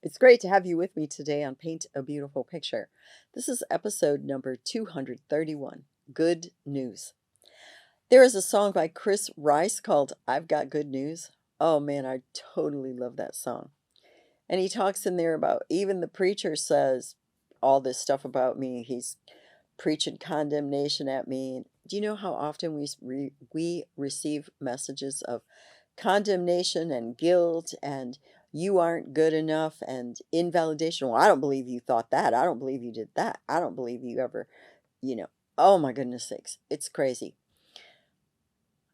It's great to have you with me today on Paint a Beautiful Picture. This is episode number 231, Good News. There is a song by Chris Rice called I've Got Good News. Oh man, I totally love that song. And he talks in there about even the preacher says all this stuff about me. He's preaching condemnation at me. Do you know how often we receive messages of condemnation and guilt and you aren't good enough and invalidation? Well, I don't believe you thought that. I don't believe you did that. I don't believe you ever, you know. Oh my goodness sakes. It's crazy.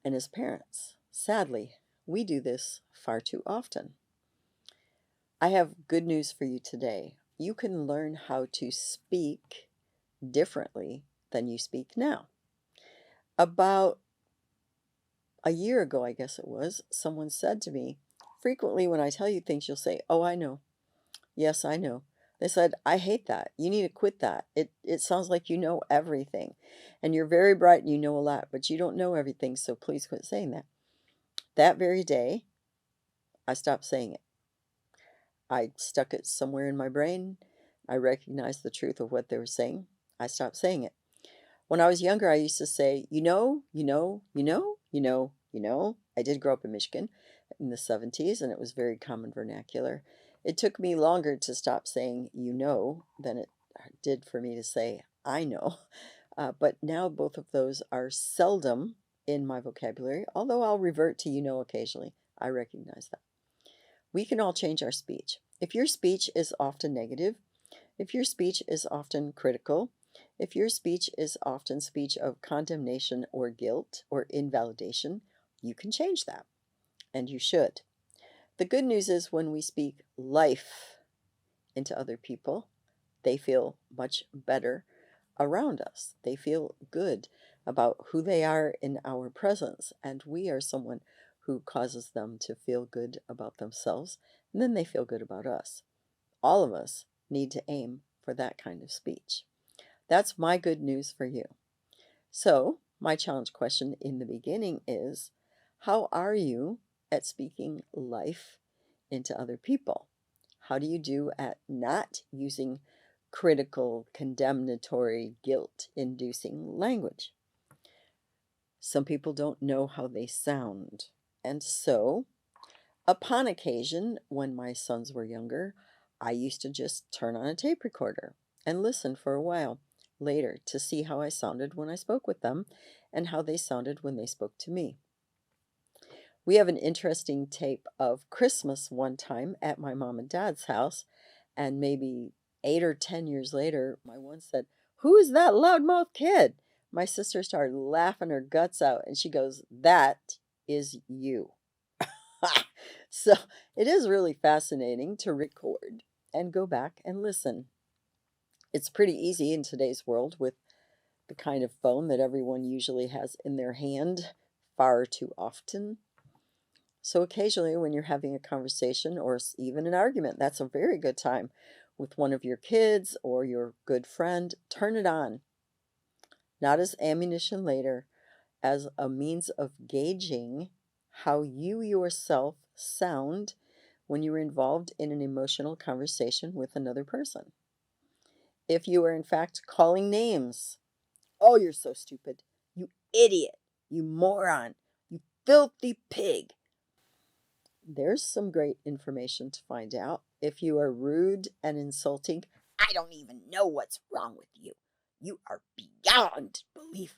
And as parents, sadly, we do this far too often. I have good news for you today. You can learn how to speak differently than you speak now. About a year ago, I guess it was, someone said to me, frequently when I tell you things, you'll say, "Oh, I know. Yes, I know." They said, "I hate that. You need to quit that. It sounds like you know everything. And you're very bright and you know a lot, but you don't know everything, so please quit saying that." That very day, I stopped saying it. I stuck it somewhere in my brain. I recognized the truth of what they were saying. I stopped saying it. When I was younger, I used to say, you know, you know, you know, you know, you know. I did grow up in Michigan in the 70s, and it was very common vernacular. It took me longer to stop saying you know than it did for me to say I know. But now both of those are seldom in my vocabulary, although I'll revert to you know occasionally. I recognize that. We can all change our speech. If your speech is often negative, if your speech is often critical, if your speech is often speech of condemnation or guilt or invalidation, you can change that, and you should. The good news is when we speak life into other people, they feel much better around us. They feel good about who they are in our presence, and we are someone who causes them to feel good about themselves, and then they feel good about us. All of us need to aim for that kind of speech. That's my good news for you. So, my challenge question in the beginning is, how are you at speaking life into other people? How do you do at not using critical, condemnatory, guilt inducing language? Some people don't know how they sound. And so, upon occasion, when my sons were younger, I used to just turn on a tape recorder and listen for a while later to see how I sounded when I spoke with them and how they sounded when they spoke to me. We have an interesting tape of Christmas one time at my mom and dad's house, and maybe 8 or 10 years later, my one said, "Who is that loudmouth kid?" My sister started laughing her guts out, and she goes, "That is you." So it is really fascinating to record and go back and listen. It's pretty easy in today's world with the kind of phone that everyone usually has in their hand far too often. So occasionally, when you're having a conversation or even an argument, that's a very good time with one of your kids or your good friend. Turn it on, not as ammunition later, as a means of gauging how you yourself sound when you're involved in an emotional conversation with another person. If you are, in fact, calling names, "Oh, you're so stupid. You idiot. You moron. You filthy pig." There's some great information to find out. If you are rude and insulting, "I don't even know what's wrong with you. You are beyond belief."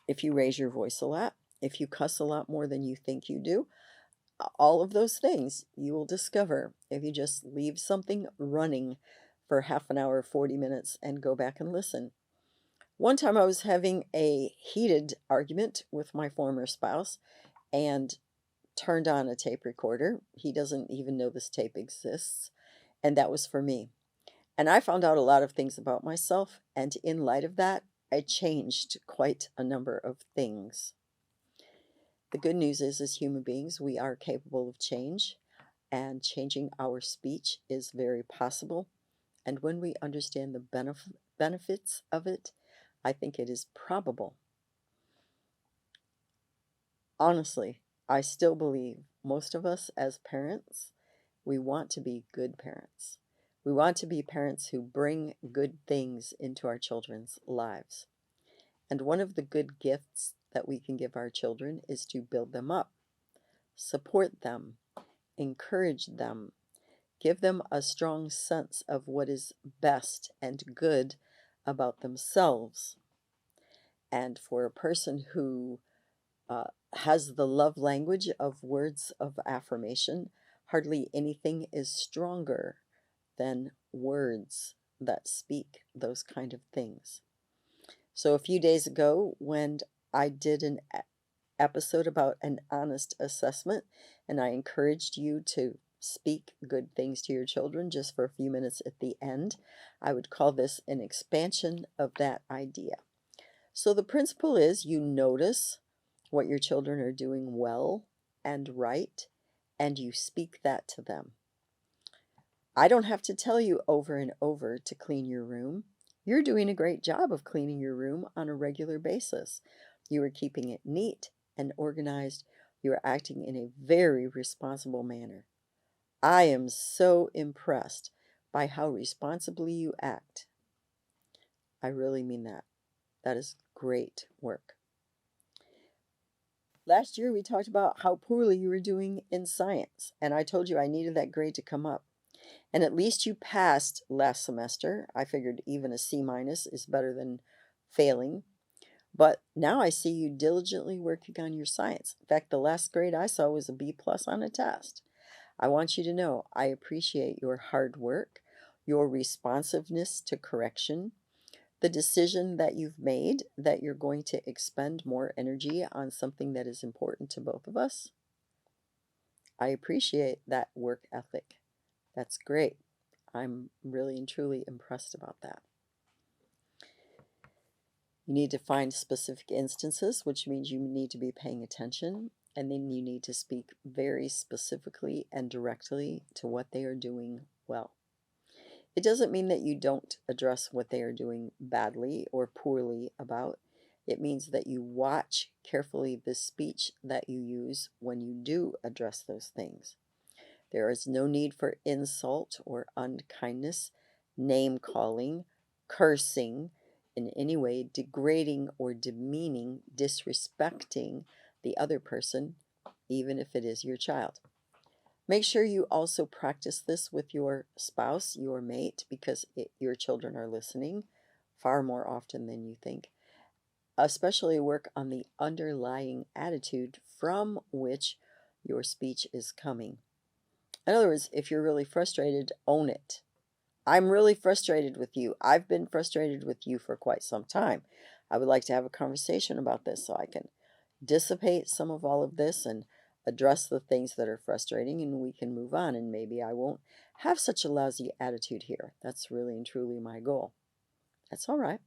If you raise your voice a lot, if you cuss a lot more than you think you do, all of those things you will discover if you just leave something running for half an hour, 40 minutes, and go back and listen. One time I was having a heated argument with my former spouse and turned on a tape recorder. He doesn't even know this tape exists, and that was for me. And I found out a lot of things about myself, and in light of that, I changed quite a number of things. The good news is, as human beings, we are capable of change, and changing our speech is very possible. And when we understand the benefits of it, I think it is probable. Honestly, I still believe most of us as parents We want to be good parents. We want to be parents who bring good things into our children's lives. And one of the good gifts that we can give our children is to build them up, support them, encourage them, give them a strong sense of what is best and good about themselves. And for a person who has the love language of words of affirmation, hardly anything is stronger than words that speak those kind of things. So a few days ago, when I did an episode about an honest assessment, and I encouraged you to speak good things to your children just for a few minutes at the end, I would call this an expansion of that idea. So the principle is you notice what your children are doing well and right, and you speak that to them. I don't have to tell you over and over to clean your room. You're doing a great job of cleaning your room on a regular basis. You are keeping it neat and organized. You are acting in a very responsible manner. I am so impressed by how responsibly you act. I really mean that. That is great work. Last year we talked about how poorly you were doing in science, and I told you I needed that grade to come up. And at least you passed last semester. I figured even a C minus is better than failing. But now I see you diligently working on your science. In fact, the last grade I saw was a B plus on a test. I want you to know I appreciate your hard work, your responsiveness to correction, the decision that you've made that you're going to expend more energy on something that is important to both of us. I appreciate that work ethic. That's great. I'm really and truly impressed about that. You need to find specific instances, which means you need to be paying attention, and then you need to speak very specifically and directly to what they are doing well. It doesn't mean that you don't address what they are doing badly or poorly about. It means that you watch carefully the speech that you use when you do address those things. There is no need for insult or unkindness, name calling, cursing, in any way degrading or demeaning, disrespecting the other person, even if it is your child. Make sure you also practice this with your spouse, your mate, because your children are listening far more often than you think. Especially work on the underlying attitude from which your speech is coming. In other words, if you're really frustrated, own it. I'm really frustrated with you. I've been frustrated with you for quite some time. I would like to have a conversation about this so I can dissipate some of all of this and address the things that are frustrating, and we can move on, and maybe I won't have such a lousy attitude here. That's really and truly my goal. That's all right.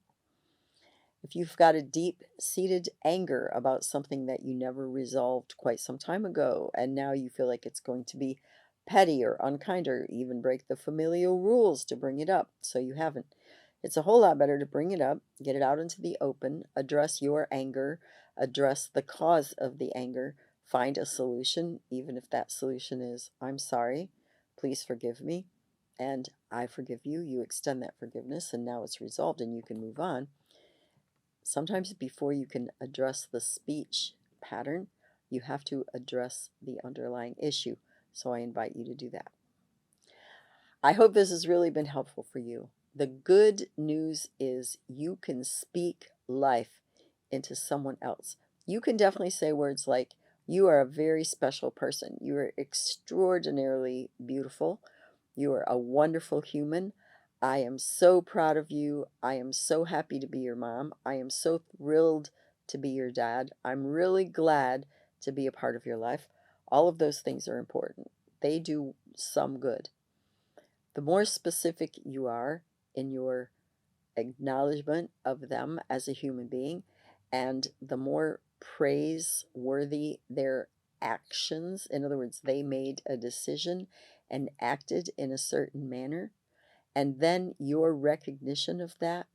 If you've got a deep-seated anger about something that you never resolved quite some time ago, and now you feel like it's going to be petty or unkind or even break the familial rules to bring it up, so you haven't. It's a whole lot better to bring it up, get it out into the open, address your anger, address the cause of the anger, find a solution, even if that solution is, I'm sorry, please forgive me, and I forgive you. You extend that forgiveness, and now it's resolved and you can move on. Sometimes before you can address the speech pattern, you have to address the underlying issue. So I invite you to do that. I hope this has really been helpful for you. The good news is you can speak life into someone else. You can definitely say words like, you are a very special person. You are extraordinarily beautiful. You are a wonderful human. I am so proud of you. I am so happy to be your mom. I am so thrilled to be your dad. I'm really glad to be a part of your life. All of those things are important. They do some good. The more specific you are in your acknowledgement of them as a human being, and the more praiseworthy their actions, in other words, they made a decision and acted in a certain manner, and then your recognition of that,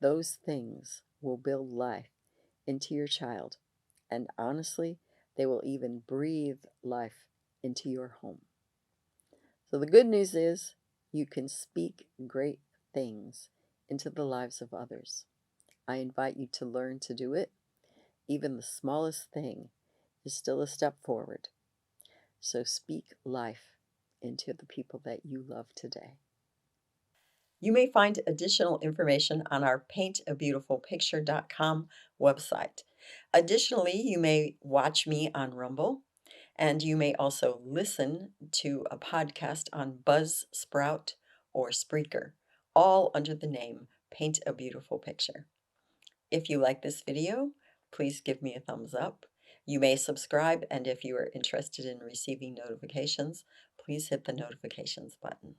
those things will build life into your child. And honestly, they will even breathe life into your home. So the good news is you can speak great things into the lives of others. I invite you to learn to do it. Even the smallest thing is still a step forward. So speak life into the people that you love today. You may find additional information on our paintabeautifulpicture.com website. Additionally, you may watch me on Rumble, and you may also listen to a podcast on Buzzsprout or Spreaker, all under the name Paint a Beautiful Picture. If you like this video, please give me a thumbs up. You may subscribe, and if you are interested in receiving notifications, please hit the notifications button.